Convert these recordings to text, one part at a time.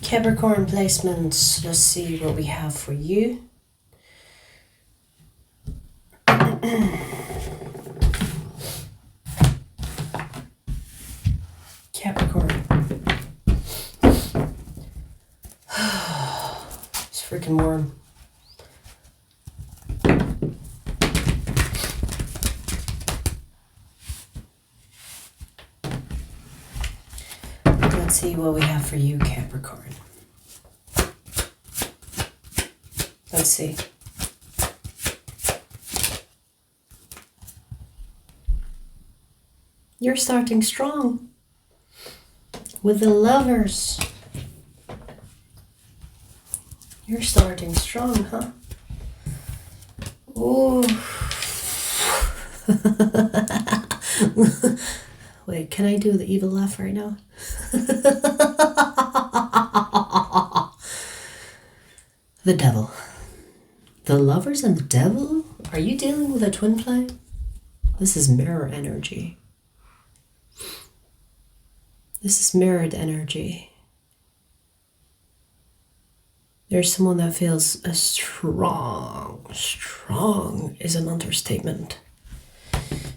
Capricorn placements. Let's see what we have for you. Capricorn. It's freaking warm. Let's see what we have for you, Capricorn. Let's see. You're starting strong with the Lovers. You're starting strong, huh? Oh. Wait, can I do the evil laugh right now? The Devil. The Lovers and the Devil? Are you dealing with a twin flame? This is mirror energy. This is mirrored energy. There's someone that feels a strong is an understatement.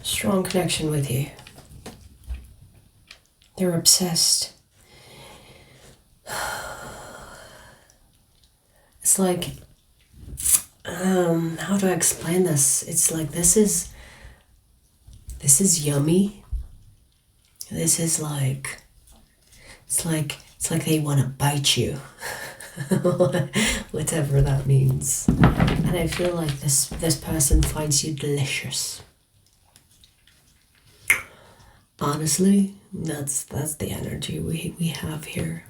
Strong connection with you. They're obsessed. It's like, how do I explain this? It's like this is yummy. This is like, it's like they want to bite you. Whatever that means. And I feel like this person finds you delicious. Honestly, that's the energy we have here.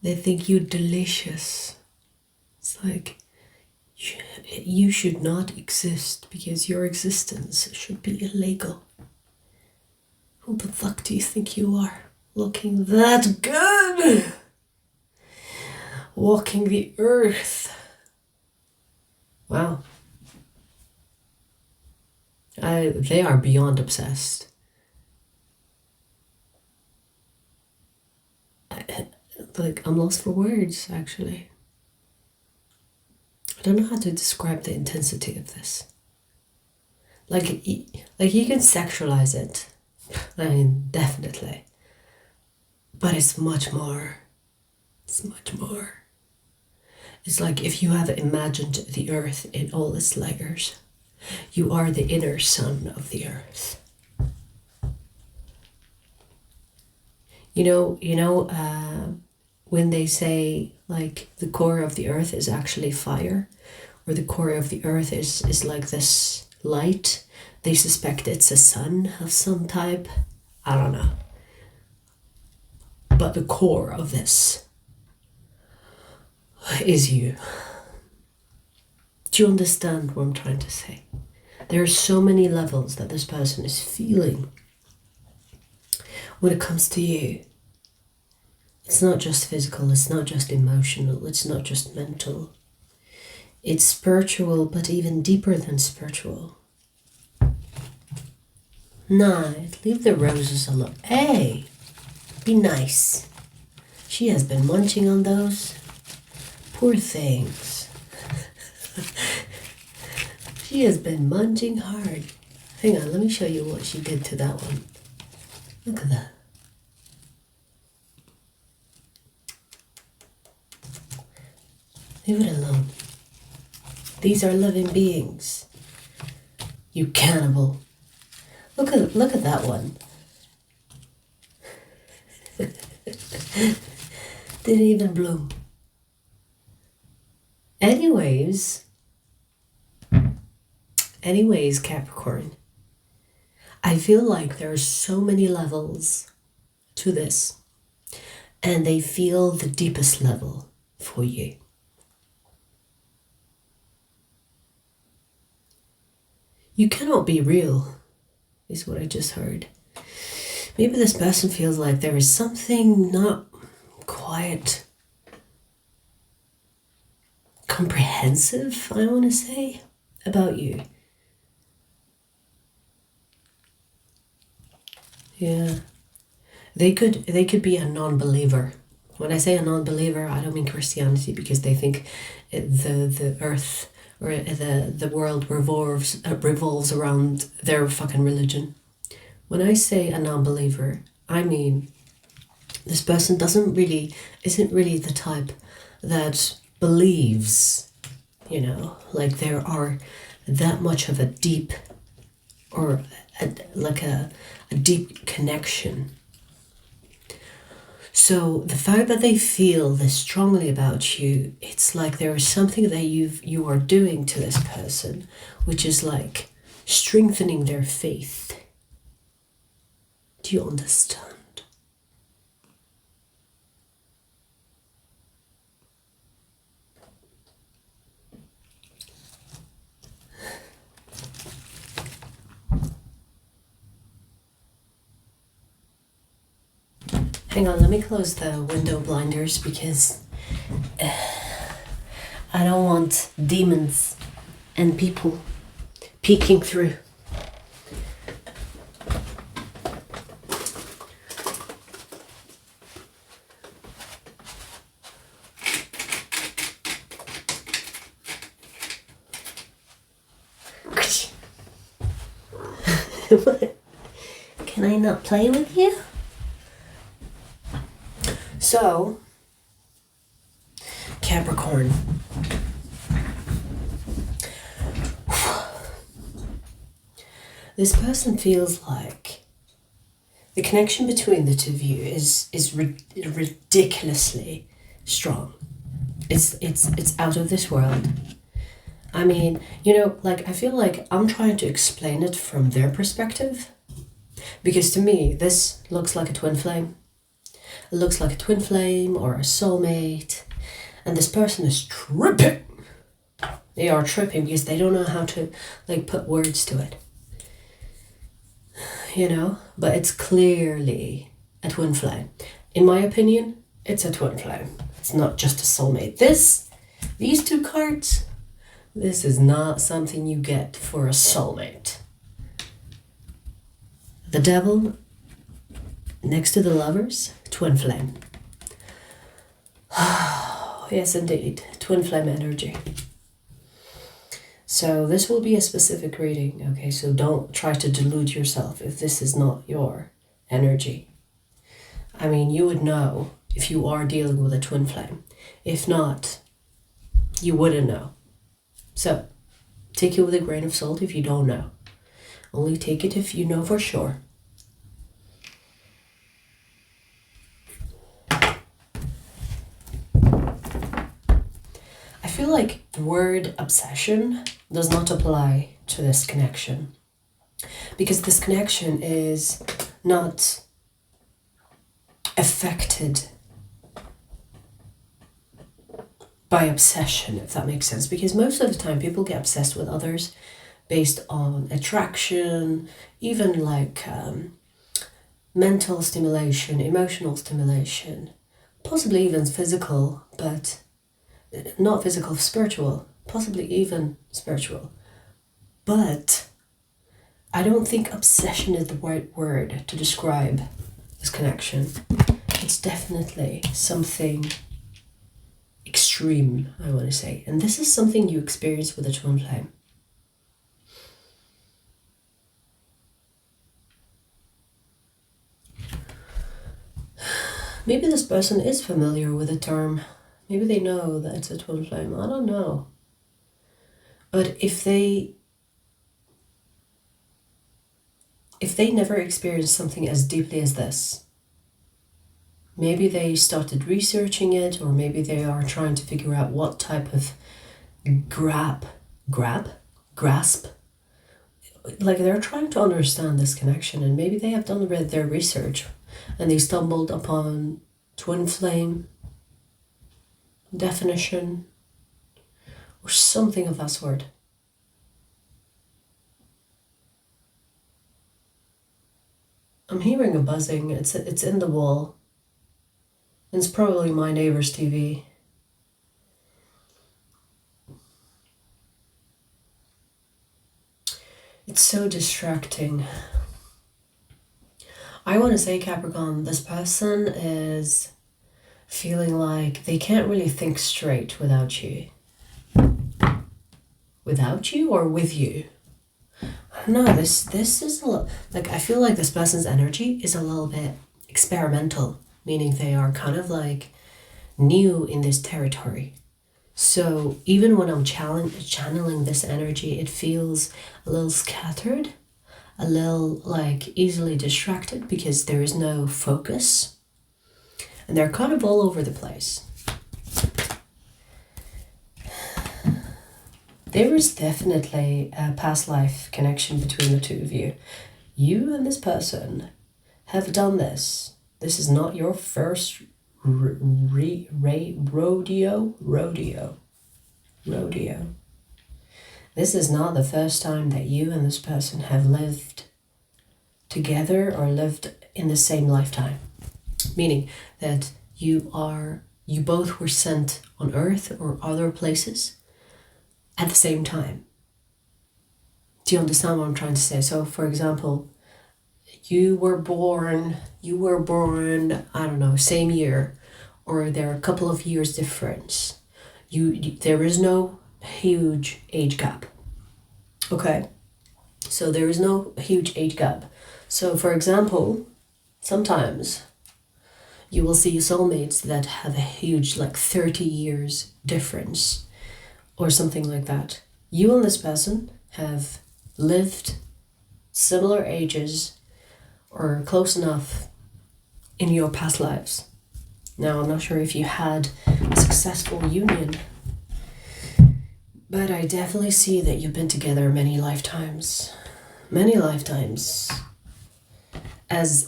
They think you delicious. It's like you should not exist because your existence should be illegal. Who the fuck do you think you are? Looking that good? Walking the earth. Wow. They are beyond obsessed. I'm lost for words, actually. I don't know how to describe the intensity of this. Like you can sexualize it. I mean, definitely. But it's much more. It's much more. It's like if you have imagined the earth in all its layers, you are the inner sun of the earth. When they say like the core of the earth is actually fire, or the core of the earth is like this light, they suspect it's a sun of some type. I don't know. But the core of this is you. Do you understand what I'm trying to say? There are so many levels that this person is feeling when it comes to you. It's not just physical, it's not just emotional, it's not just mental. It's spiritual, but even deeper than spiritual. Nah, leave the roses alone. Hey, be nice. She has been munching on those. Poor things. She has been munching hard. Hang on, let me show you what she did to that one. Look at that. Leave it alone. These are living beings. You cannibal. Look at that one. Didn't even bloom. Anyways, Capricorn. I feel like there are so many levels to this, and they feel the deepest level for you. You cannot be real, is what I just heard. Maybe this person feels like there is something not quite comprehensive, I want to say, about you. Yeah. They could be a non-believer When I say a non-believer, I don't mean Christianity, because they think the earth or the world revolves around their fucking religion. When I say a non-believer, I mean this person isn't really the type that believes, like there are that much of a deep or a deep connection. So the fact that they feel this strongly about you, it's like there is something that you are doing to this person, which is like strengthening their faith. Do you understand? Hang on, let me close the window blinders because I don't want demons and people peeking through. Can I not play with you? So, Capricorn. This person feels like the connection between the two of you is ridiculously strong. It's out of this world. I mean, I feel like I'm trying to explain it from their perspective, because to me this looks like a twin flame. It looks like a twin flame or a soulmate, and this person is tripping. They are tripping because they don't know how to put words to it. But it's clearly a twin flame. In my opinion, it's a twin flame. It's not just a soulmate. These two cards, this is not something you get for a soulmate. The Devil next to the Lovers, twin flame. Yes, indeed, twin flame energy. So this will be a specific reading, okay? So don't try to delude yourself if this is not your energy. I mean, you would know if you are dealing with a twin flame. If not, you wouldn't know. So take it with a grain of salt if you don't know. Only take it if you know for sure. I feel like the word obsession does not apply to this connection, because this connection is not affected by obsession, if that makes sense, because most of the time people get obsessed with others based on attraction, even mental stimulation, emotional stimulation, possibly even physical, but not physical, spiritual, possibly even spiritual. But I don't think obsession is the right word to describe this connection. It's definitely something extreme, I want to say. And this is something you experience with a twin flame. Maybe this person is familiar with the term. Maybe they know that it's a twin flame. I don't know. But if they never experienced something as deeply as this, maybe they started researching it, or maybe they are trying to figure out what type of grasp. They're trying to understand this connection, and maybe they have done their research and they stumbled upon twin flame definition or something of that sort. I'm hearing a buzzing. It's in the wall. It's probably my neighbor's TV. It's so distracting. I want to say, Capricorn, this person is feeling like they can't really think straight without you. Without you or with you? No, this is a little, like, I feel like this person's energy is a little bit experimental, meaning they are kind of like new in this territory. So even when I'm channeling this energy, it feels a little scattered, a little like easily distracted because there is no focus. And they're kind of all over the place. There is definitely a past life connection between the two of you. You and this person have done this. This is not your first rodeo. This is not the first time that you and this person have lived together or lived in the same lifetime. Meaning that you both were sent on Earth or other places at the same time. Do you understand what I'm trying to say? So for example, you were born, I don't know, same year, or there are a couple of years difference. There is no huge age gap. Okay? So there is no huge age gap. So for example, sometimes you will see soulmates that have a huge, like 30 years difference or something like that. You and this person have lived similar ages or close enough in your past lives. Now, I'm not sure if you had a successful union, but I definitely see that you've been together many lifetimes. Many lifetimes. As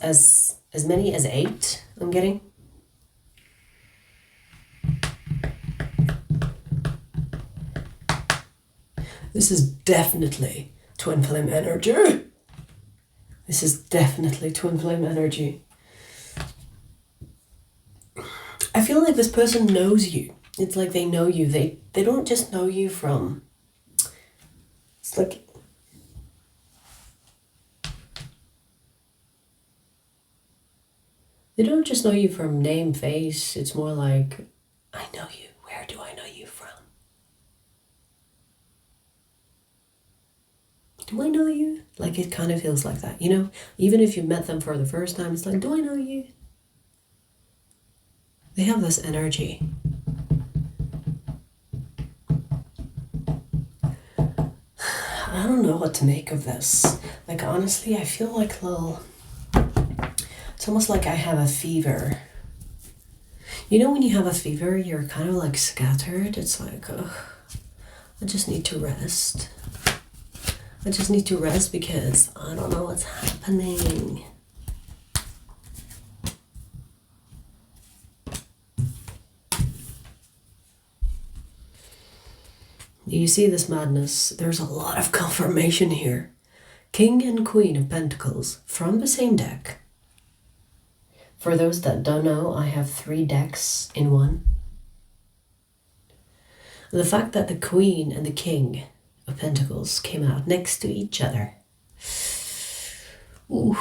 many as 8, I'm getting. This is definitely twin flame energy. This is definitely twin flame energy. I feel like this person knows you. It's like they know you. They don't just know you from... It's like... They don't just know you from name, face. It's more like, I know you. Where do I know you from? Do I know you? Like, it kind of feels like that, you know? Even if you met them for the first time, it's like, do I know you? They have this energy. I don't know what to make of this. Like, honestly, I feel like it's almost like I have a fever. You know when you have a fever, you're kind of like scattered. It's like, ugh, I just need to rest. I just need to rest because I don't know what's happening. Do you see this madness? There's a lot of confirmation here. King and Queen of Pentacles from the same deck. For those that don't know, I have 3 decks in one. The fact that the Queen and the King of Pentacles came out next to each other. Ooh,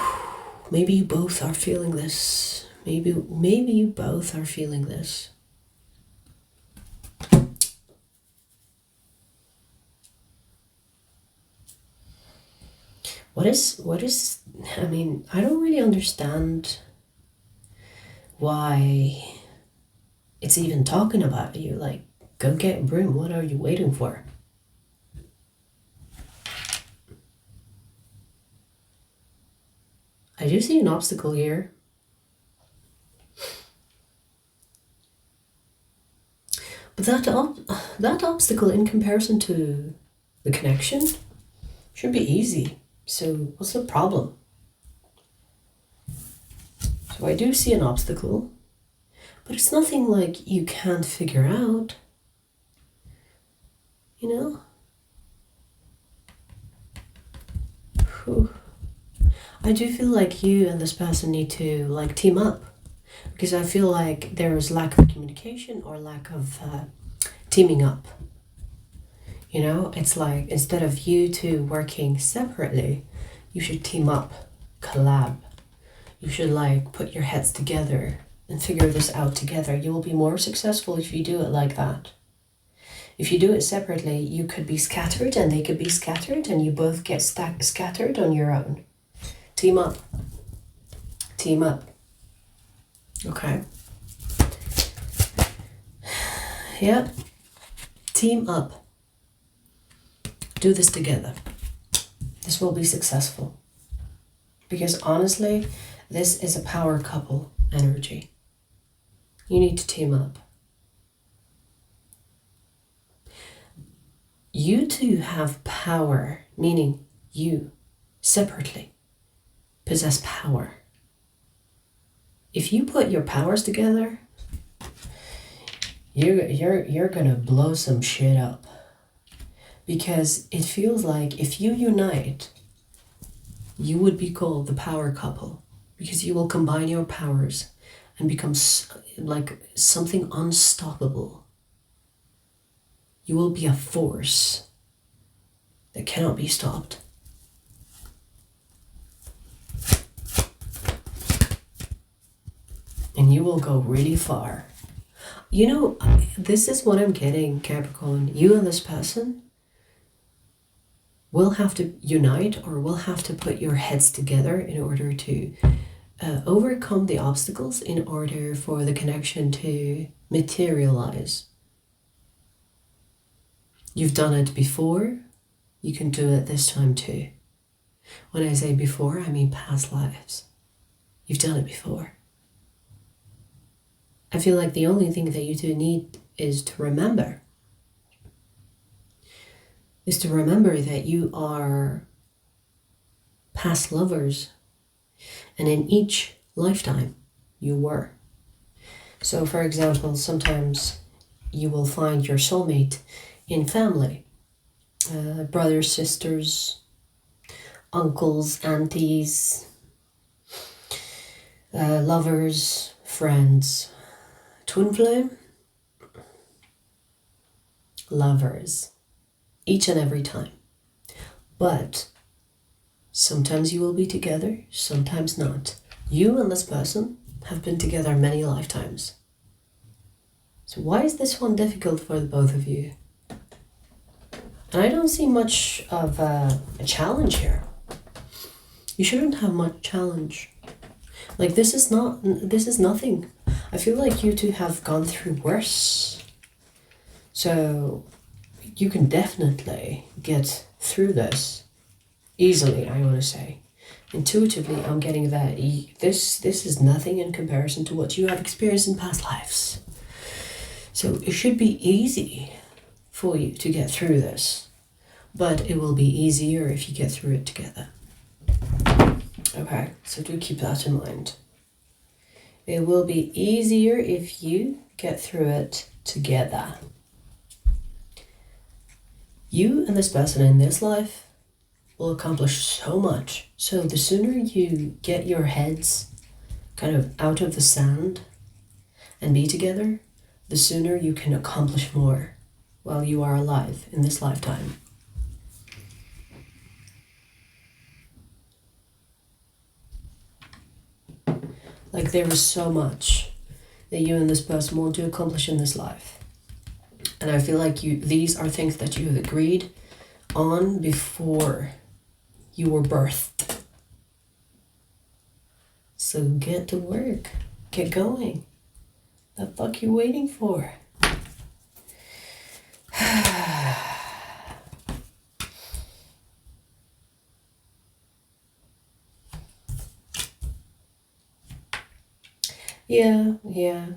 maybe you both are feeling this. Maybe you both are feeling this. What is, I mean, I don't really understand why it's even talking about you. Like, go get a broom. What are you waiting for? I do see an obstacle here. But that obstacle in comparison to the connection should be easy. So what's the problem? So I do see an obstacle, but it's nothing like you can't figure out. You know? Whew. I do feel like you and this person need to like team up, because I feel like there is lack of communication or lack of teaming up. You know, it's like instead of you two working separately, you should team up, collab. You should like put your heads together and figure this out together. You will be more successful if you do it like that. If you do it separately, you could be scattered and they could be scattered and you both get scattered on your own. Team up. Team up. Okay. Yeah. Team up. Do this together. This will be successful. Because honestly, this is a power couple energy. You need to team up. You two have power, meaning you separately possess power. If you put your powers together, you're gonna blow some shit up. Because it feels like if you unite, you would be called the power couple. Because you will combine your powers and become like something unstoppable. You will be a force that cannot be stopped. And you will go really far. You know, this is what I'm getting, Capricorn. You and this person will have to unite or will have to put your heads together in order to overcome the obstacles in order for the connection to materialize. You've done it before, you can do it this time too. When I say before, I mean past lives. You've done it before. I feel like the only thing that you two need is to remember. Is to remember that you are past lovers. And in each lifetime, you were. So for example, sometimes you will find your soulmate in family. Brothers, sisters, uncles, aunties, lovers, friends. Twinflame, lovers, each and every time. But sometimes you will be together, sometimes not. You and this person have been together many lifetimes. So why is this one difficult for the both of you? And I don't see much of a challenge here. You shouldn't have much challenge. Like this is nothing. I feel like you two have gone through worse. So you can definitely get through this easily, I want to say. Intuitively, I'm getting that this is nothing in comparison to what you have experienced in past lives. So it should be easy for you to get through this. But it will be easier if you get through it together. Okay, so do keep that in mind. It will be easier if you get through it together. You and this person in this life will accomplish so much. So the sooner you get your heads kind of out of the sand and be together, the sooner you can accomplish more while you are alive in this lifetime. Like there is so much that you and this person want to accomplish in this life. And I feel like these are things that you have agreed on before you were birthed. So get to work. Get going. The fuck you waiting for? Yeah.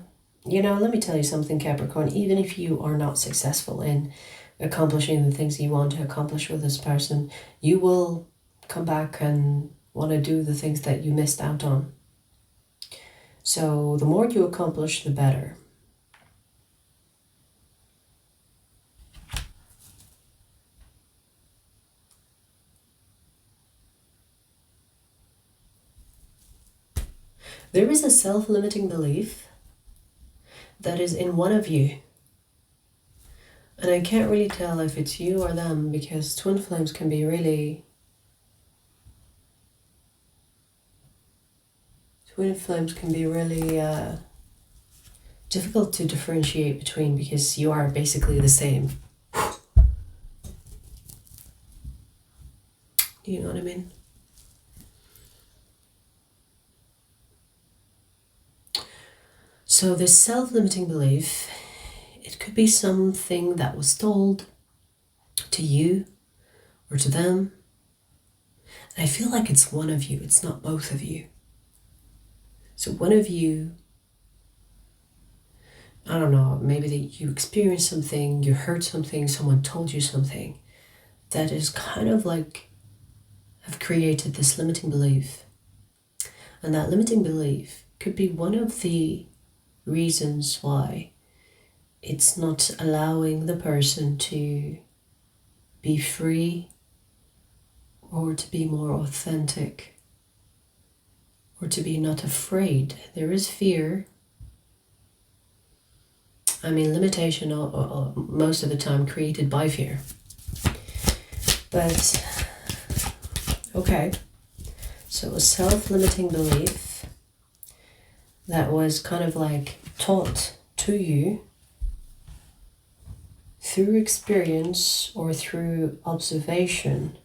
You know, let me tell you something, Capricorn. Even if you are not successful in accomplishing the things you want to accomplish with this person, you will come back and want to do the things that you missed out on. So the more you accomplish, the better. There is a self-limiting belief that is in one of you. And I can't really tell if it's you or them, because twin flames can be really... Twin flames can be really difficult to differentiate between because you are basically the same. Do you know what I mean? So this self-limiting belief, it could be something that was told to you or to them. And I feel like it's one of you, it's not both of you. So one of you, I don't know, maybe that you experienced something, you heard something, someone told you something that is kind of like have created this limiting belief. And that limiting belief could be one of the reasons why it's not allowing the person to be free or to be more authentic or to be not afraid. There is fear. I mean, limitation most of the time created by fear. But, okay, so a self-limiting belief that was kind of like taught to you through experience or through observation.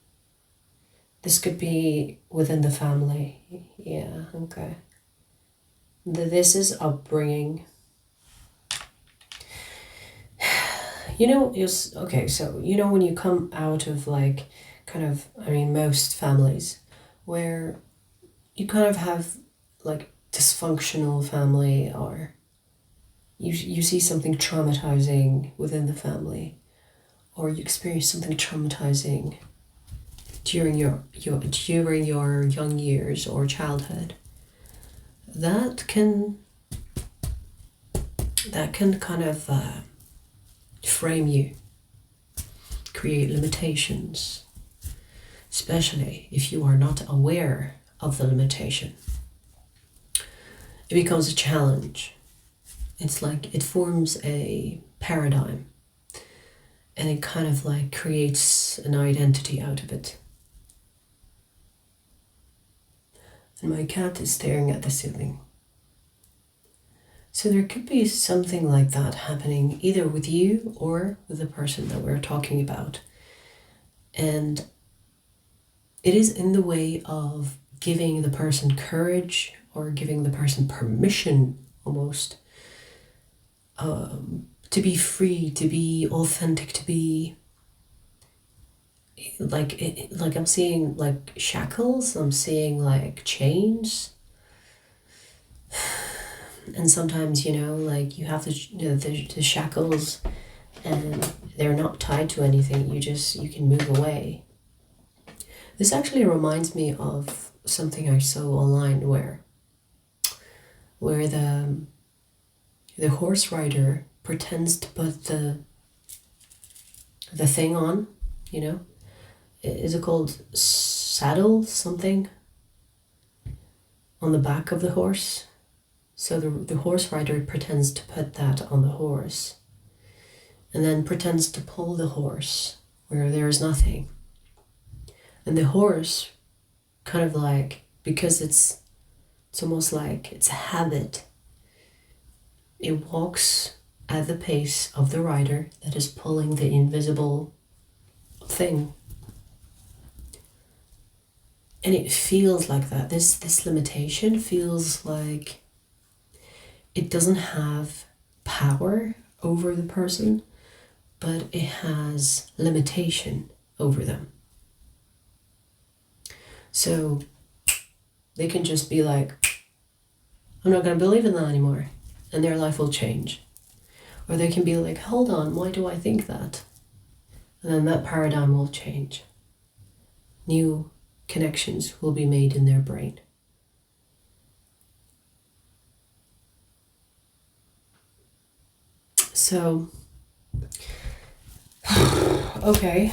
This could be within the family. Yeah, okay. This is upbringing. You know, okay, so you know when you come out of like kind of, I mean, most families where you kind of have like dysfunctional family, or you see something traumatizing within the family, or you experience something traumatizing during your young years or childhood, that can kind of frame you, create limitations, especially if you are not aware of the limitation. It becomes a challenge. It's like it forms a paradigm and it kind of like creates an identity out of it. And my cat is staring at the ceiling. So there could be something like that happening either with you or with the person that we're talking about. And it is in the way of giving the person courage or giving the person permission almost to be free, to be authentic, to be like I'm seeing like shackles, I'm seeing like chains. And sometimes, you know, like you have the shackles and they're not tied to anything. You can move away. This actually reminds me of something I saw online where the horse rider pretends to put the thing on, you know. Is it called saddle something? On the back of the horse. So the horse rider pretends to put that on the horse and then pretends to pull the horse where there is nothing. And the horse kind of like, because it's almost like it's a habit, it walks at the pace of the rider that is pulling the invisible thing. And it feels like that. This limitation feels like it doesn't have power over the person, but it has limitation over them. So they can just be like, I'm not going to believe in that anymore, and their life will change. Or they can be like, hold on, why do I think that? And then that paradigm will change. New connections will be made in their brain. So, okay,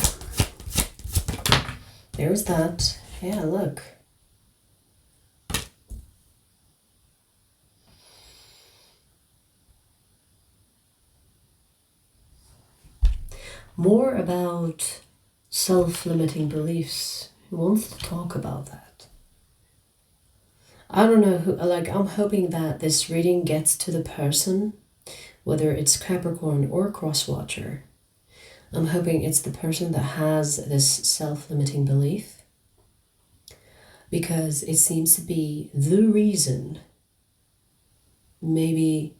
there's that. Yeah, look. More about self-limiting beliefs. Who wants to talk about that? I don't know who, like, I'm hoping that this reading gets to the person whether it's Capricorn or Crosswatcher, I'm hoping it's the person that has this self-limiting belief, because it seems to be the reason, maybe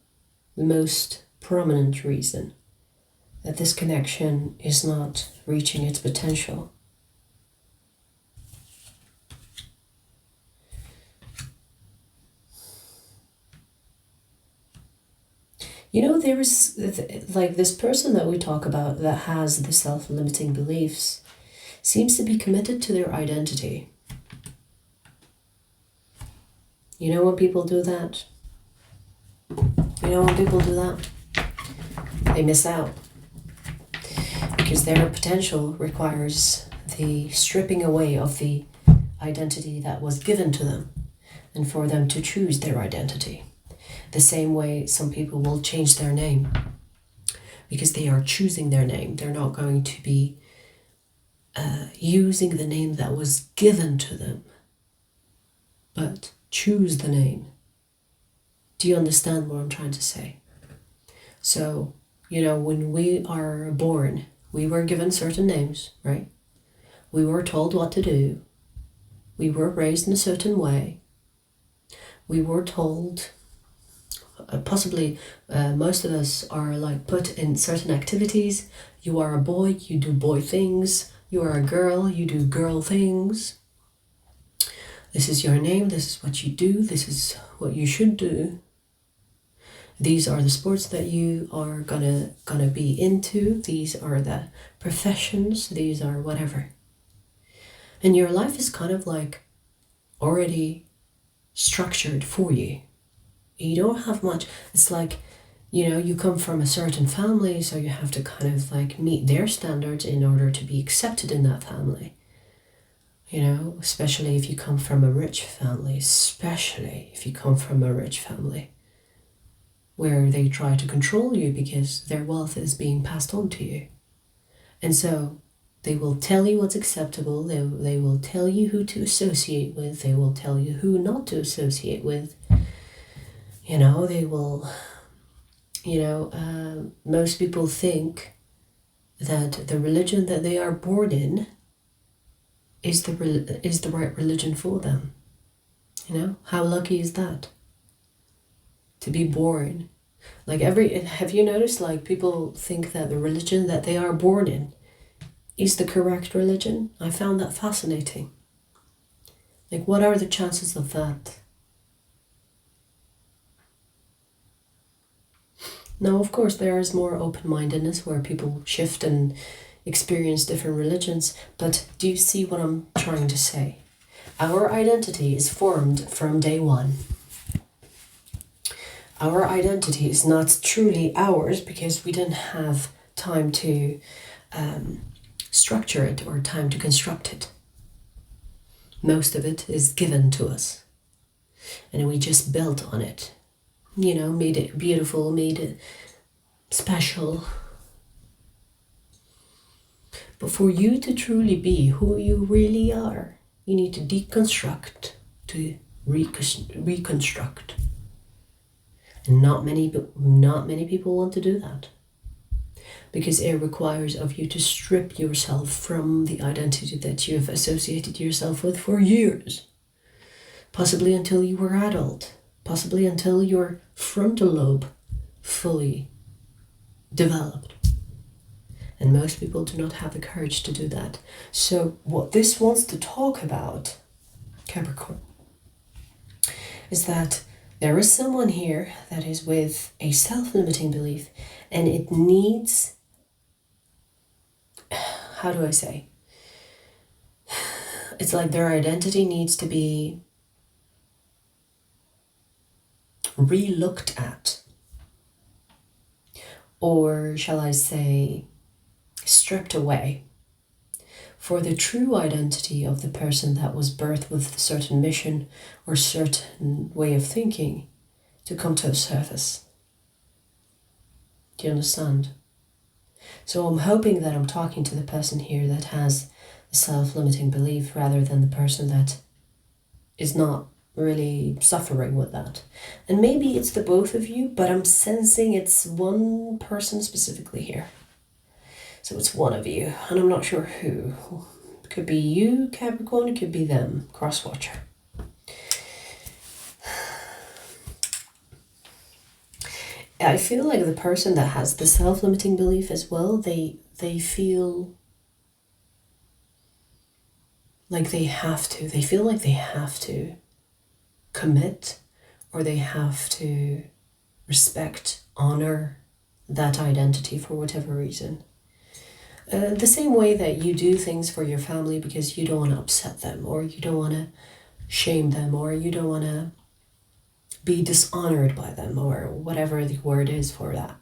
the most prominent reason, that this connection is not reaching its potential. You know, there is, like, this person that we talk about that has the self-limiting beliefs seems to be committed to their identity. You know when people do that? You know when people do that? They miss out. Because their potential requires the stripping away of the identity that was given to them, and for them to choose their identity. The same way some people will change their name because they are choosing their name. They're not going to be using the name that was given to them, but choose the name. Do you understand what I'm trying to say? So, you know, when we are born, we were given certain names, right? We were told what to do. We were raised in a certain way. We were told... possibly most of us are like put in certain activities. You are a boy, you do boy things. You are a girl, you do girl things. This is your name, this is what you do, this is what you should do. These are the sports that you are gonna be into. These are the professions, these are whatever. And your life is kind of like already structured for you. You don't have much. It's like, you know, you come from a certain family, so you have to kind of like meet their standards in order to be accepted in that family. You know, especially if you come from a rich family, where they try to control you because their wealth is being passed on to you. And so they will tell you what's acceptable, they will tell you who to associate with, they will tell you who not to associate with. You know, they will, you know, most people think that the religion that they are born in is the right religion for them. You know, how lucky is that? To be born. Like have you noticed, like, people think that the religion that they are born in is the correct religion? I found that fascinating. Like, what are the chances of that? Now, of course, there is more open-mindedness where people shift and experience different religions, but do you see what I'm trying to say? Our identity is formed from day one. Our identity is not truly ours because we didn't have time to structure it or time to construct it. Most of it is given to us, and we just built on it. You know, made it beautiful, made it special. But for you to truly be who you really are, you need to deconstruct to reconstruct. And not many people want to do that. Because it requires of you to strip yourself from the identity that you have associated yourself with for years. Possibly until you were adult. Possibly until your frontal lobe fully developed. And most people do not have the courage to do that. So what this wants to talk about, Capricorn, is that there is someone here that is with a self-limiting belief, and it needs, how do I say? It's like their identity needs to be re-looked at, or shall I say stripped away, for the true identity of the person that was birthed with a certain mission or certain way of thinking to come to the surface. Do you understand? So I'm hoping that I'm talking to the person here that has a self-limiting belief rather than the person that is not really suffering with that. And maybe it's the both of you, but I'm sensing it's one person specifically here. So it's one of you, and I'm not sure who. It could be you, Capricorn, it could be them, cross-watcher. I feel like the person that has the self-limiting belief as well, they feel like they have to. They feel like they have to commit, or they have to respect, honor that identity for whatever reason. The same way that you do things for your family because you don't want to upset them, or you don't want to shame them, or you don't want to be dishonored by them, or whatever the word is for that.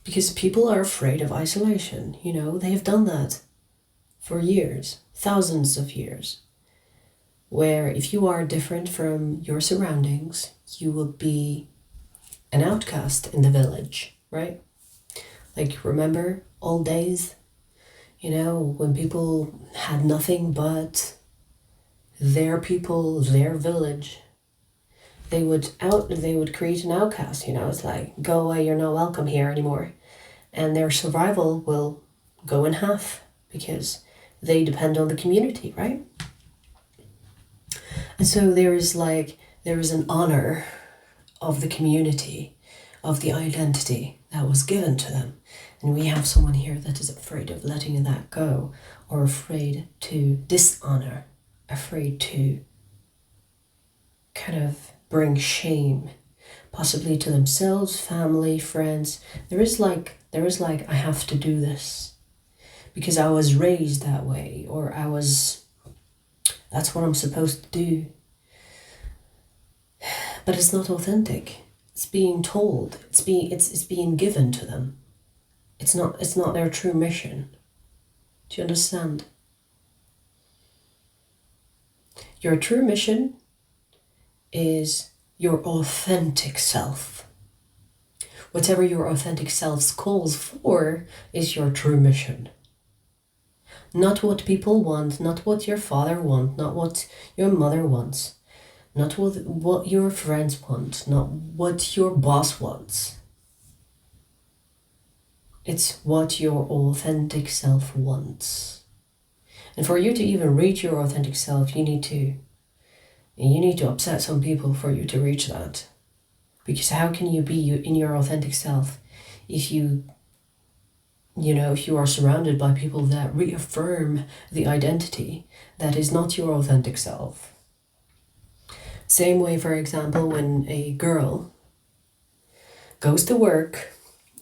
Because people are afraid of isolation, you know, they have done that for years, thousands of years, where if you are different from your surroundings, you will be an outcast in the village, right? Like, remember old days, you know, when people had nothing but their people, their village, they would create an outcast, you know, it's like, go away, you're not welcome here anymore. And their survival will go in half because they depend on the community, right? And so there is an honor of the community, of the identity that was given to them. And we have someone here that is afraid of letting that go, or afraid to dishonor, afraid to kind of bring shame, possibly to themselves, family, friends. There is like, I have to do this because I was raised that way, or that's what I'm supposed to do. But it's not authentic. It's being told. It's being given to them. It's not their true mission. Do you understand? Your true mission is your authentic self. Whatever your authentic self calls for is your true mission. Not what people want, not what your father wants, not what your mother wants, not what your friends want, not what your boss wants. It's what your authentic self wants. And for you to even reach your authentic self, you need to upset some people for you to reach that. Because how can you be in your authentic self if you are surrounded by people that reaffirm the identity that is not your authentic self? Same way, for example, when a girl goes to work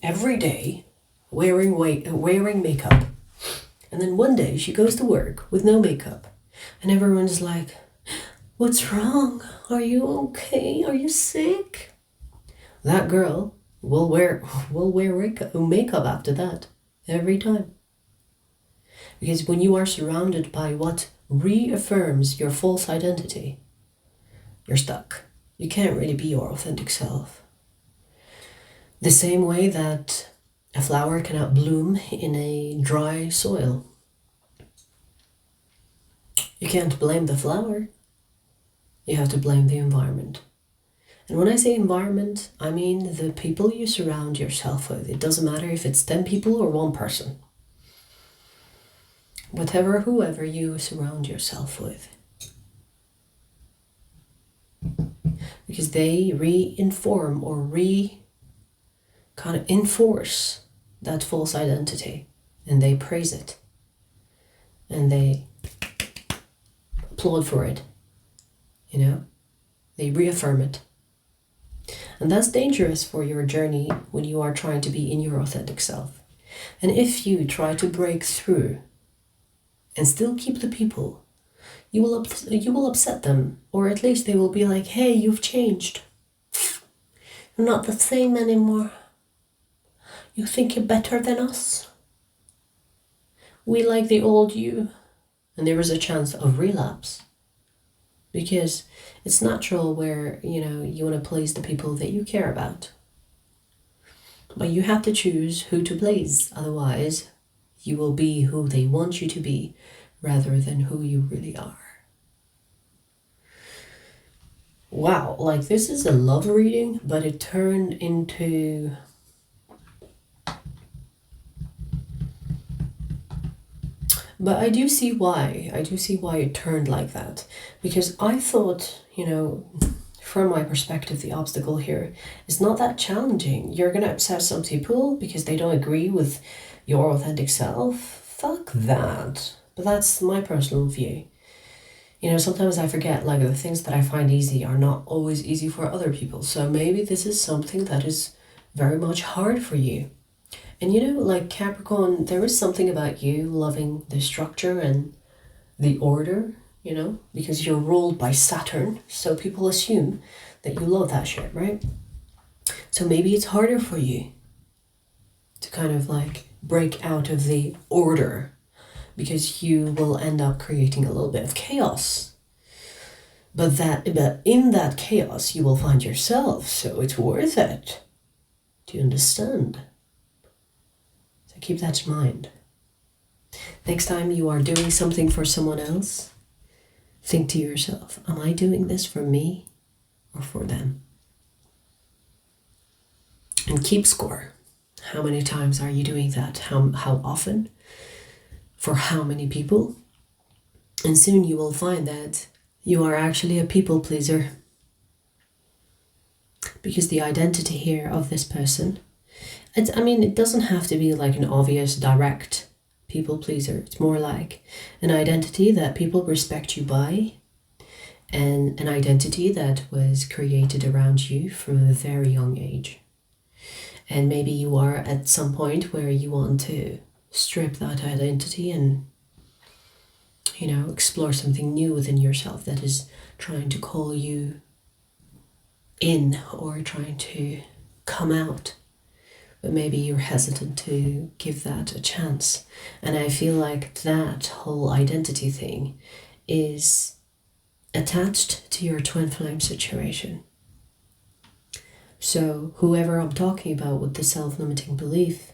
every day wearing makeup, and then one day she goes to work with no makeup, and everyone's like, what's wrong? Are you okay? Are you sick? That girl will wear makeup after that every time. Because when you are surrounded by what reaffirms your false identity, you're stuck. You can't really be your authentic self. The same way that a flower cannot bloom in a dry soil. You can't blame the flower. You have to blame the environment. And when I say environment, I mean the people you surround yourself with. It doesn't matter if it's 10 people or one person. Whoever you surround yourself with. Because they reinform or kind of enforce that false identity, and they praise it, and they applaud for it, they reaffirm it. And that's dangerous for your journey when you are trying to be in your authentic self. And if you try to break through and still keep the people, you will upset them, or at least they will be like, hey, you've changed. You're not the same anymore. You think you're better than us? We like the old you. And there is a chance of relapse. Because it's natural where, you want to please the people that you care about. But you have to choose who to please. Otherwise, you will be who they want you to be rather than who you really are. Wow, like this is a love reading, but it turned into... But I do see why. I do see why it turned like that. Because I thought, you know, from my perspective, the obstacle here is not that challenging. You're going to upset some people because they don't agree with your authentic self. Fuck that. But that's my personal view. You know, sometimes I forget, like, the things that I find easy are not always easy for other people. So maybe this is something that is very much hard for you. And you know, like Capricorn, there is something about you loving the structure and the order, you know, because you're ruled by Saturn. So people assume that you love that shit, right? So maybe it's harder for you to kind of like break out of the order because you will end up creating a little bit of chaos. But in that chaos, you will find yourself. So it's worth it. Do you understand? Keep that in mind. Next time you are doing something for someone else, think to yourself, am I doing this for me or for them? And keep score. How many times are you doing that? How often? For how many people? And soon you will find that you are actually a people pleaser. Because the identity here of this person, it doesn't have to be like an obvious, direct people pleaser. It's more like an identity that people respect you by, and an identity that was created around you from a very young age. And maybe you are at some point where you want to strip that identity and, you know, explore something new within yourself that is trying to call you in or trying to come out. But maybe you're hesitant to give that a chance. And I feel like that whole identity thing is attached to your twin flame situation. So whoever I'm talking about with the self-limiting belief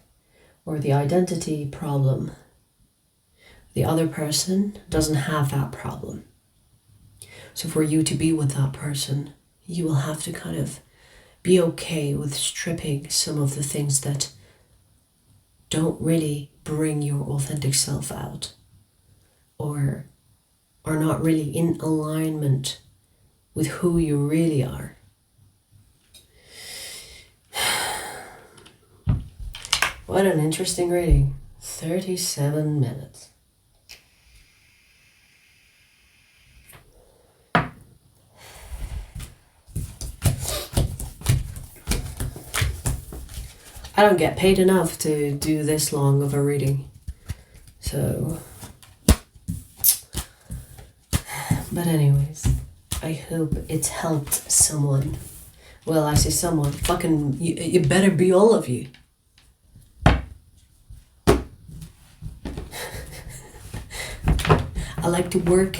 or the identity problem, the other person doesn't have that problem. So for you to be with that person, you will have to kind of be okay with stripping some of the things that don't really bring your authentic self out or are not really in alignment with who you really are. What an interesting reading. 37 minutes. I don't get paid enough to do this long of a reading. So, but anyways, I hope it's helped someone. Well, I say someone, fucking, you better be all of you. I like to work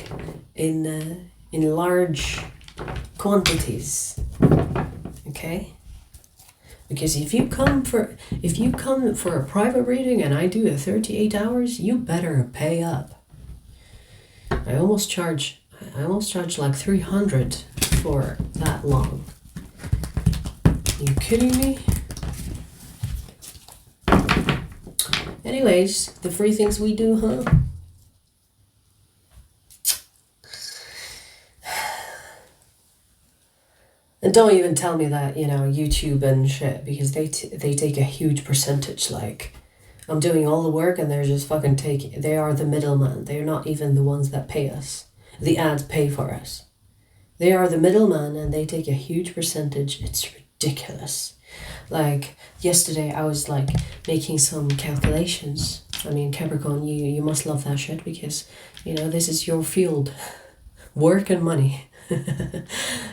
in large quantities, okay? Because if you come for a private reading and I do a 38 hours, you better pay up. I almost charge like 300 for that long. Are you kidding me? Anyways, the free things we do, huh? And don't even tell me that, you know, YouTube and shit, because they take a huge percentage. Like, I'm doing all the work and they're just fucking they are the middleman. They're not even the ones that pay us. The ads pay for us. They are the middleman and they take a huge percentage. It's ridiculous. Like, yesterday I was like making some calculations. I mean, Capricorn, you must love that shit because, you know, this is your field. Work and money.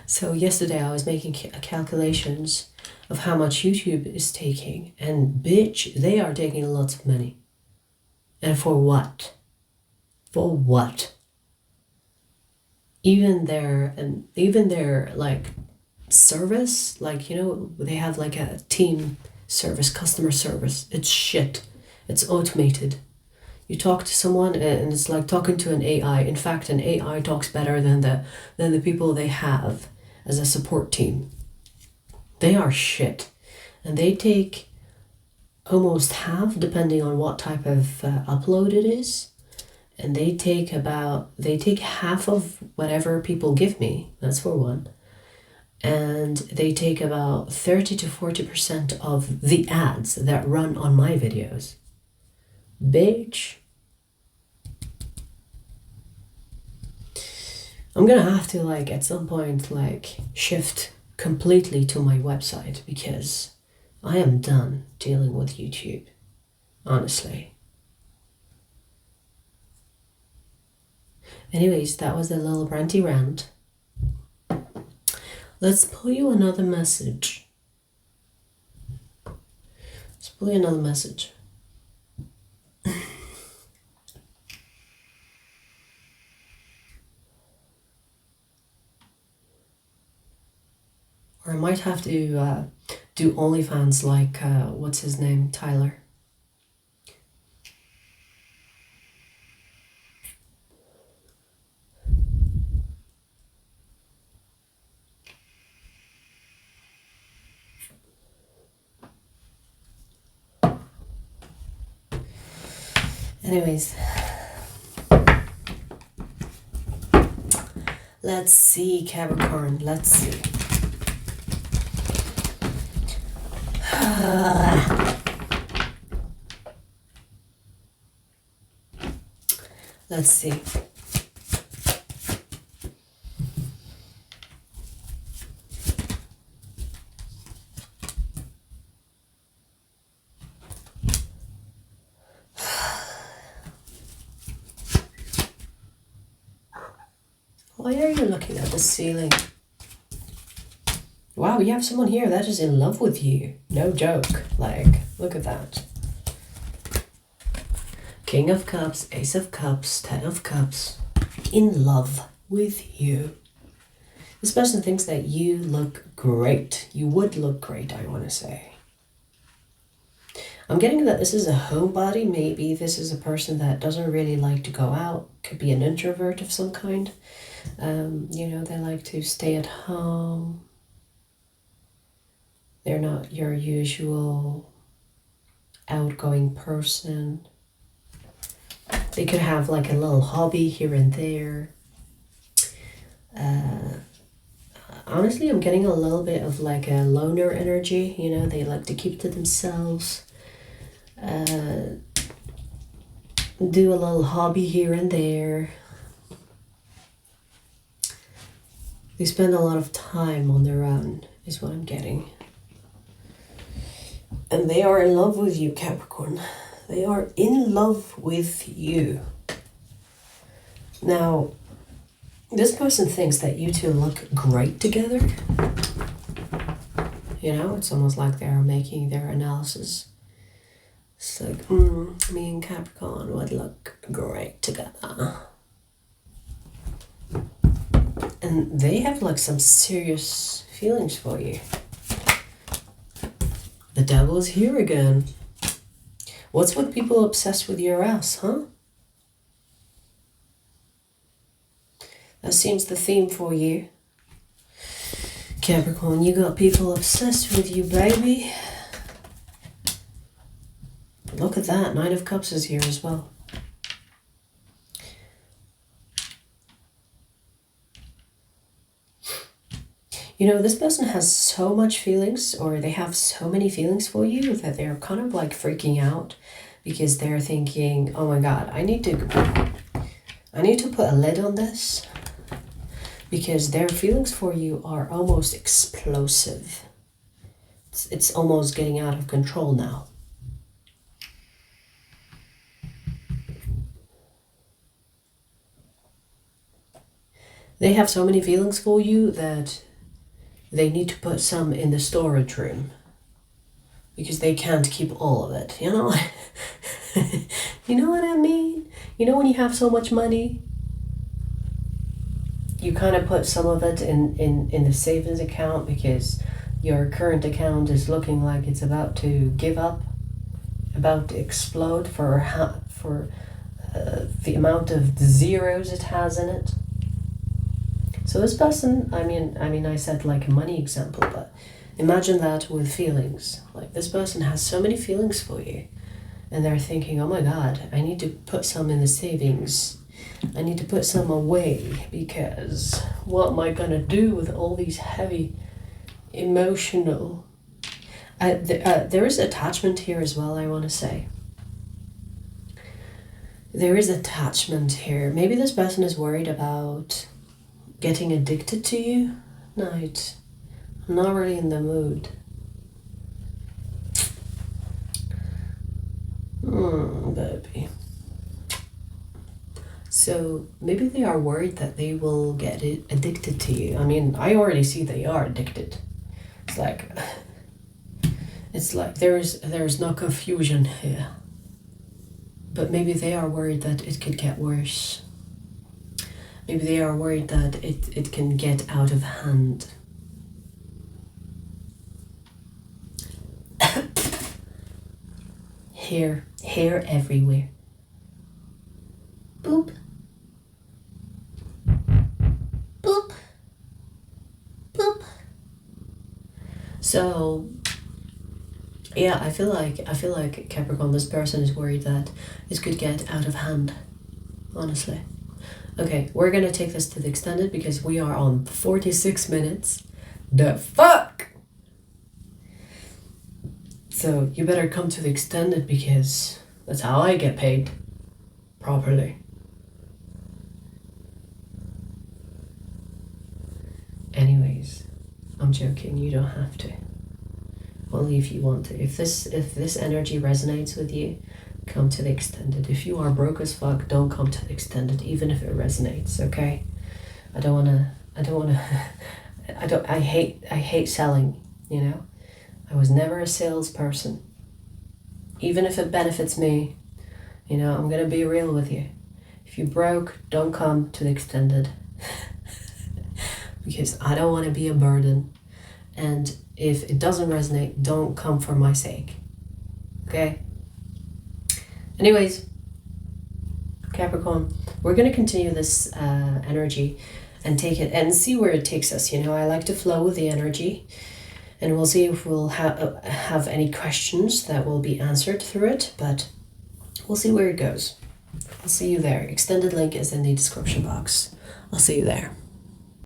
So yesterday I was making calculations of how much YouTube is taking, and bitch, they are taking lots of money. And for what? For what? Even their like service, like, you know, they have like a team service, customer service. It's shit. It's automated. You talk to someone and it's like talking to an AI. In fact, an AI talks better than the people they have as a support team. They are shit. And they take almost half, depending on what type of upload it is. And they take half of whatever people give me. That's for one. And they take about 30 to 40% of the ads that run on my videos. Bitch. I'm gonna have to at some point shift completely to my website because I am done dealing with YouTube, honestly. Anyways, that was a little ranty rant. Let's pull you another message. Let's pull you another message. Or I might have to do OnlyFans what's his name, Tyler. Anyways, let's see, Capricorn, let's see. Let's see. Why are you looking at the ceiling? Wow, you have someone here that is in love with you. No joke. Look at that. King of Cups, Ace of Cups, Ten of Cups. In love with you. This person thinks that you look great. You would look great, I want to say. I'm getting that this is a homebody. Maybe this is a person that doesn't really like to go out. Could be an introvert of some kind. They like to stay at home. They're not your usual outgoing person. They could have a little hobby here and there. Honestly, I'm getting a little bit of a loner energy. They like to keep to themselves. Do a little hobby here and there. They spend a lot of time on their own, is what I'm getting. And they are in love with you, Capricorn. They are in love with you. Now, this person thinks that you two look great together. It's almost like they're making their analysis. It's me and Capricorn would look great together. And they have some serious feelings for you. The devil is here again. What's with people obsessed with your ass, huh? That seems the theme for you. Capricorn, you got people obsessed with you, baby. Look at that. Nine of Cups is here as well. This person has so much feelings, or they have so many feelings for you that they're kind of freaking out because they're thinking, oh my God, I need to put a lid on this because their feelings for you are almost explosive. It's almost getting out of control now. They have so many feelings for you that they need to put some in the storage room because they can't keep all of it, You know what I mean? When you have so much money, you kind of put some of it in the savings account because your current account is looking like it's about to give up, about to explode for the amount of zeros it has in it. So this person, I mean, I said like a money example, but imagine that with feelings. Like this person has so many feelings for you, and they're thinking, oh my God, I need to put some in the savings. I need to put some away, because what am I gonna do with all these heavy emotional... there is attachment here as well, I want to say. There is attachment here. Maybe this person is worried about getting addicted to you. No, I'm not really in the mood. Baby. So maybe they are worried that they will get addicted to you. I mean, I already see they are addicted. It's like there's no confusion here. But maybe they are worried that it could get worse. Maybe they are worried that it can get out of hand. Hair everywhere. Boop. Boop. Boop. So yeah, I feel like Capricorn, this person is worried that it could get out of hand, honestly. Okay, we're gonna take this to the extended because we are on 46 minutes. The fuck! So you better come to the extended because that's how I get paid properly. Anyways, I'm joking, you don't have to. Only if you want to. If this energy resonates with you, come to the extended. If you are broke as fuck, don't come to the extended, even if it resonates, okay? I hate selling, you know? I was never a salesperson. Even if it benefits me, you know, I'm gonna be real with you. If you're broke, don't come to the extended. Because I don't want to be a burden. And if it doesn't resonate, don't come for my sake. Okay? Anyways, Capricorn, we're going to continue this energy and take it and see where it takes us. You know, I like to flow with the energy, and we'll see if we'll have any questions that will be answered through it, but we'll see where it goes. I'll see you there. Extended link is in the description box. I'll see you there.